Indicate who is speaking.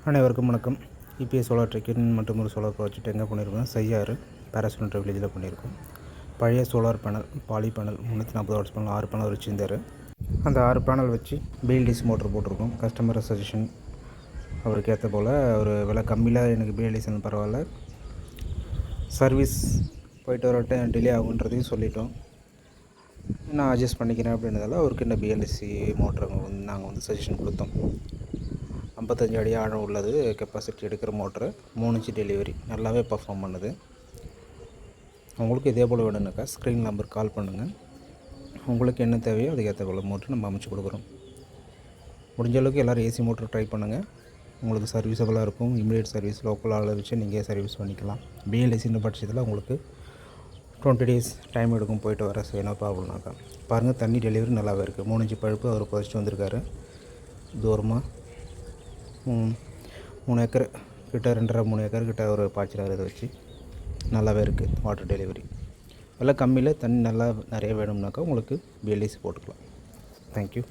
Speaker 1: அனைவருக்கும் வணக்கம். EPS solar ட்ரெக்கின் மற்றும் ஒரு சோலார் ப்ராஜெக்ட் எங்கே பண்ணியிருக்கோம், செய்யாறு பேராசூன்ற வில்லேஜில் பண்ணியிருக்கோம். பழைய solar panel, poly panel 340 watts panel 6 panel வச்சுருந்தார். அந்த 6 பேனல் வச்சு பிஎல்டிசி மோட்டர் போட்டிருக்கோம். கஸ்டமர் சஜஷன் அவருக்கு ஏற்ற போல் ஒரு விலை கம்மியில் எனக்கு பிஎல்டிசி பரவாயில்ல, சர்வீஸ் போயிட்டு வர டிலே ஆகுன்றதையும் சொல்லிட்டோம். நான் அட்ஜஸ்ட் பண்ணிக்கிறேன் அப்படின்றதால அவருக்கு இந்த பிஎல்டிசி மோட்டரை நாங்கள் சஜஷன் கொடுத்தோம். 55 அடி ஆழம் உள்ளது, கெப்பாசிட்டி எடுக்கிற மோட்ரு, 3 இன்ச் டெலிவரி, நல்லாவே பர்ஃபார்ம் பண்ணுது. உங்களுக்கு இதே போல் வேணும்னாக்கா ஸ்க்ரீன் நம்பருக்கு கால் பண்ணுங்கள். உங்களுக்கு என்ன தேவையோ அதுக்கேற்ற போல் மோட்ரு நம்ம அமைச்சு கொடுக்குறோம். முடிஞ்ச அளவுக்கு எல்லோரும் ஏசி மோட்ரு ட்ரை பண்ணுங்கள். உங்களுக்கு சர்வீஸபுளாக இருக்கும். இமீடியட் சர்வீஸ், லோக்கல் ஆளை வச்சு நீங்கள் சர்வீஸ் பண்ணிக்கலாம். பிஎல்டிசின்னு பட்சத்தில் உங்களுக்கு 20 days டைம் எடுக்கும் போயிட்டு வர என்ன ப்ராப்ளம்னாக்கா. பாருங்கள், தண்ணி டெலிவரி நல்லாவே இருக்குது. 3 இன்ச் பழுப்பு அவர் பதிச்சுட்டு வந்திருக்காரு. தூரமாக 3 ஏக்கர் கிட்ட, 2.5-3 ஏக்கர் கிட்ட ஒரு பாய்ச்சலாக இதை வச்சு நல்லாவே இருக்குது வாட்டர் டெலிவரி. விலை கம்மியில் தண்ணி நல்லா நிறைய வேணும்னாக்கா உங்களுக்கு பிஎல்டிசி போட்டுக்கலாம். தேங்க்யூ.